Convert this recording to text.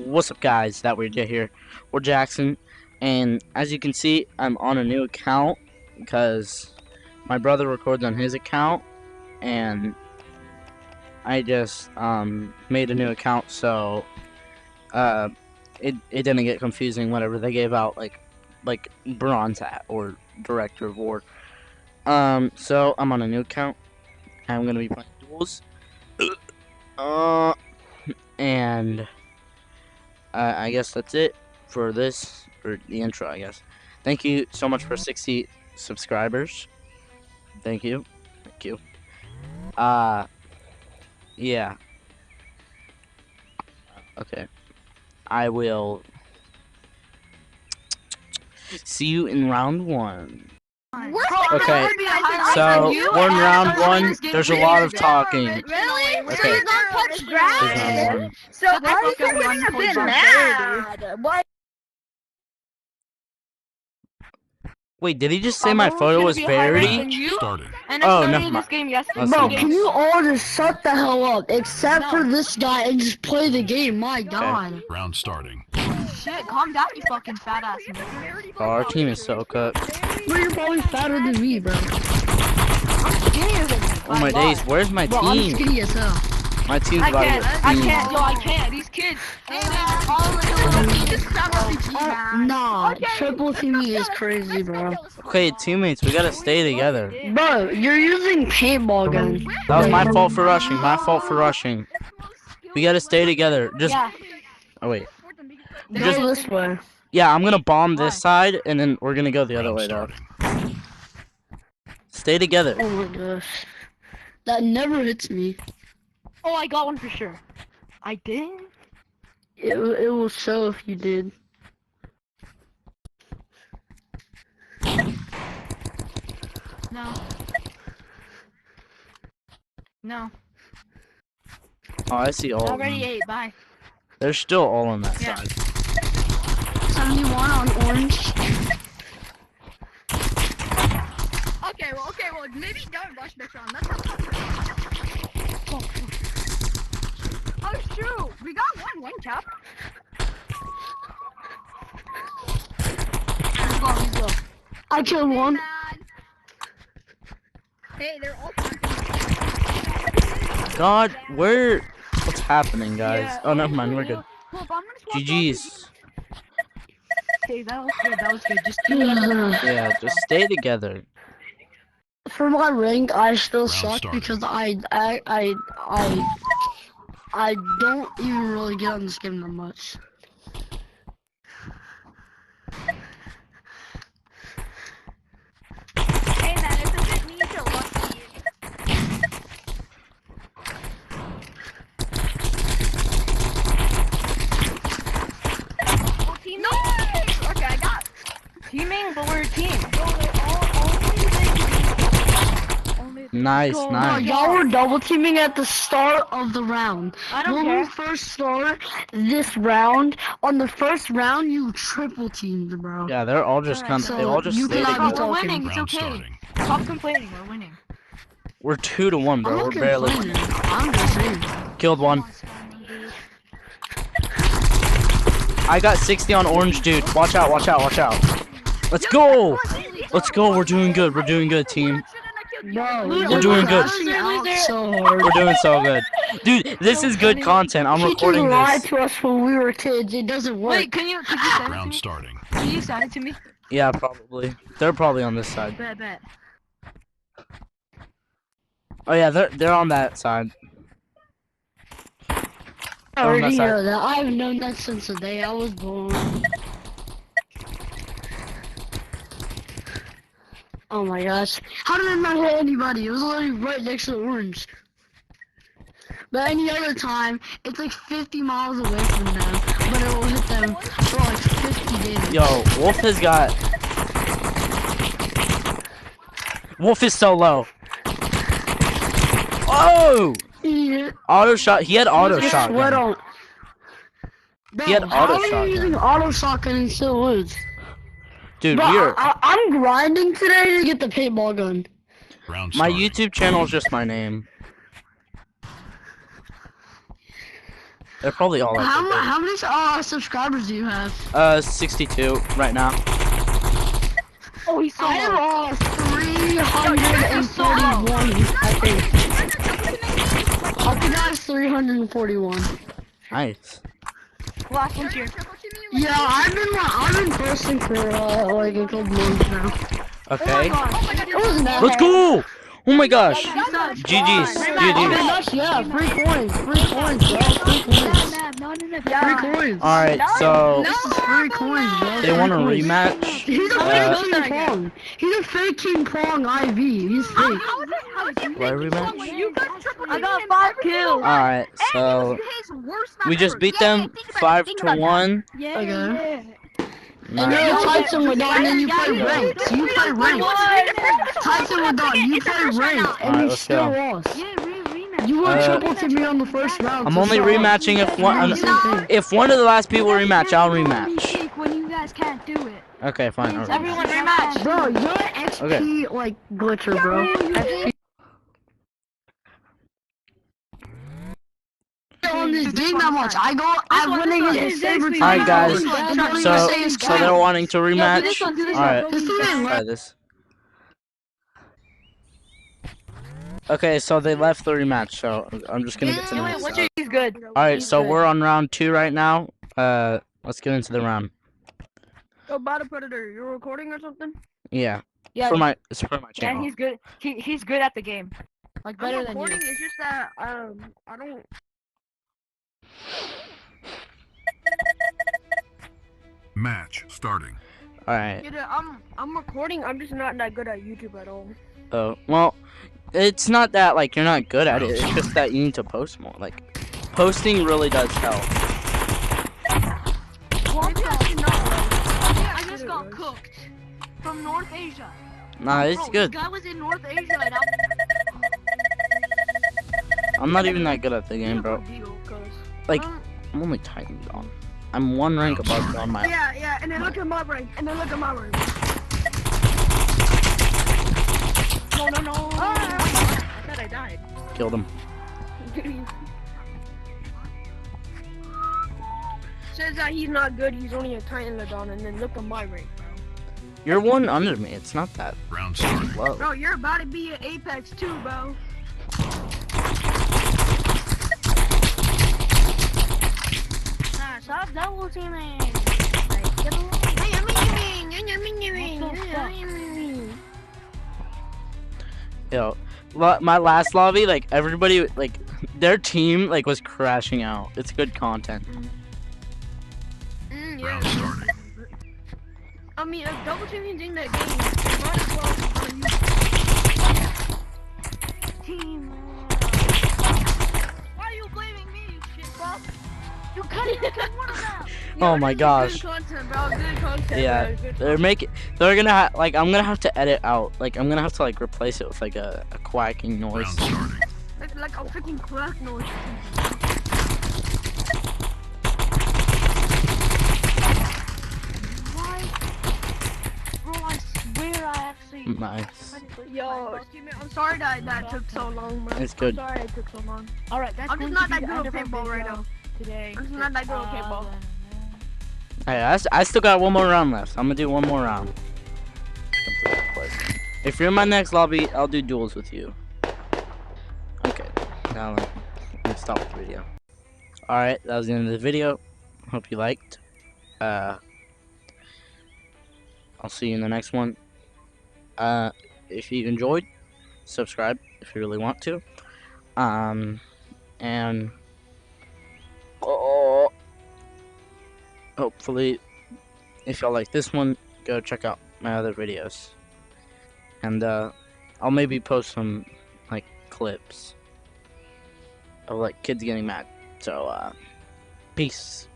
What's up, guys? That we're here. We're Jackson, and as you can see, I'm on a new account because my brother records on his account, and I just made a new account so it didn't get confusing whenever they gave out like bronze hat or director of war. So I'm on a new account. I'm gonna be playing duels. And I guess that's it for this, for the intro, I guess. Thank you so much for 60 subscribers. Thank you. Thank you. Yeah. Okay. I will see you in round 1. What? Okay, so we're in round 1. There's a lot of talking. Really? Okay. So you don't touch There's grass? round 1. So why are you getting a bit mad? Why? Wait, did he just say my photo was buried? Started. Oh, never mind. Bro, can you all just shut the hell up, except for this guy, and just play the game? My God. Round starting. Shit, calm down, you fucking fat ass. Oh, our team is so cooked. Bro, you're probably fatter than me, bro. I'm skinnier than you. Oh my days, where's my Bro, I'm team? skinny as hell. My team's about to get beamed. I can't. These kids. Nah, triple teaming is crazy, bro. Okay, teammates, we gotta stay together. Bro, you're using paintball guns. That was my fault for rushing. My fault for rushing. We gotta stay together. Just. Oh wait. Go this way. Yeah, I'm gonna bomb this side, and then we're gonna go the other Round way though. starting. Stay together. Oh my gosh. That never hits me. Oh, I got one for sure. I did? It will show if you did. No. No. Oh, I see all. Of Already them. 8, bye. They're still all on that Yeah. side. 71 on orange. Okay, well, maybe don't rush next round. That's not Oh, it's true. We got one cap. Let's go. I killed one. Hey, they're all God, what's happening, guys? Yeah. Oh, never mind. We're good. GG's. Okay, that was good. Just keep it up. Yeah, just stay together. For my rank, I still Round suck started. because I don't even really get on this game that much. Hey, man, it's a bit mean to lucky. Oh, team no! Okay, I got it. Teaming, but we're a team. Nice, Bro, nice. y'all were double teaming at the start of the round. I don't when care. we first start this round, on the first round, you triple teamed, bro. Yeah, they're all just kind of. So They all just you stay cannot together. be We're talking. winning, it's Round okay. starting. Stop complaining, we're winning. We're 2-1, I'm bro. not We're barely complaining. winning. I'm just saying. Killed one. I got 60 on orange, dude. Watch out, watch out, watch out. Let's go. Let's go. We're doing good. We're doing good, team. Bro, We're doing good. crashing out so hard. We're doing so good. Dude, this is good content. I'm He recording can lie this. to us when we were kids. It doesn't work. Wait, could you send it to Round me? starting. Can you send it to me? Yeah, probably. They're probably on this side. Bet. Oh yeah, they're on that side. I already know that. I've known that since the day I was born. Oh my gosh. How did it not hit anybody? It was literally right next to the orange. But any other time, it's like 50 miles away from them. But it will hit them for like 50 damage. Yo, Wolf has got. Wolf is so low. Oh! Idiot. Auto shot. He had auto Just sweat shotgun. on. Bro, He had how auto are you shotgun. using auto shotgun and still lose? Dude, Bro, we're. I'm grinding today to get the paintball gun. Round My starting. YouTube channel is just my name. They're probably all like their How many subscribers do you have? 62 right now. Oh, he's so I have low. 341, I think. I think I have 341. Nice. Last one's here. Yeah, I've been posting for like a couple months now. Okay. It wasn't that Let's hard. go! Oh my gosh. GG's. GG's. Oh my GG's. gosh, yeah, free coins, bro, free coins. Free coins. Alright, so This is free coins, bro. they want a Free coins. rematch. He's a fake King Kong. He's a fake King Kong IV. He's fake. What a rematch? I got 5 kills. Alright, so we just beat them 5-1. Okay. And Nice. you're Tyson with Don, and then you play ranked. You play ranked. Tyson with Don, you play ranked, and Alright, you let's still go. lost. You were triple to me on the first round. I'm so only sorry. rematching if one if one of the last people rematch, I'll rematch. When you guys can't do it. Okay, fine. I'll rematch. Everyone rematch. Bro, you're an XP like glitcher, bro. XP. On this game that much, I'm winning his favorite team. Alright, guys. So It's they're wanting to rematch. this one, do this Alright, one. This is let's it, try this. Okay, so they left the rematch, so I'm just gonna get to the next round. He's good. Alright, so we're on round 2 right now. Let's get into the round. Oh, Battle Predator, you're recording or something? Yeah. Yeah. It's for my Yeah, channel. he's good. He's good at the game. Like better than you. It's just that I don't. Match starting. Alright. I'm recording. I'm just not that good at YouTube at all. Oh, well, it's not that like you're not good at it. It's just that you need to post more. Like, posting really does help. I just got cooked from North Asia. Nah, it's Bro, good. The guy was in North Asia and I'm not even that good at the game, bro. Like, I'm only Titan on. I'm one rank above you on my. Yeah, and then look at my rank, and then look at my rank. No. I thought I died. Killed him. Says that he's not good, he's only a Titan Ladon, and then look at my rank, bro. You're one under me. It's not that Round starting. low. Bro, you're about to be an Apex too, bro. Nah, stop double teaming. Yo, my last lobby, like everybody, like their team, like was crashing out. It's good content. Round starting. I mean, if double teaming's in that game, you might as well Team. Why are you blaming me, you shit fuck? You cut one of them. Oh my gosh. Good content, bro. Good content. Yeah, bro. they're gonna like I'm gonna have to edit out. Like I'm gonna have to like replace it with like a quacking noise. Round starting. Like a freaking crack noise. Bro, I swear I actually. Nice. Yo, I'm sorry that took so long, bro. It's good. I'm sorry it took so long. Alright, that's I'm just going not to be that the good end with of our paintball right video now. today. I'm just not that good with paintball. Hey, I still got one more round left. I'm gonna do one more round. If you're in my next lobby, I'll do duels with you. Okay, now let me stop the video. Alright, that was the end of the video. Hope you liked. I'll see you in the next one. If you enjoyed, subscribe if you really want to. And hopefully, if y'all like this one, go check out my other videos. And I'll maybe post some like clips of like kids getting mad. So peace.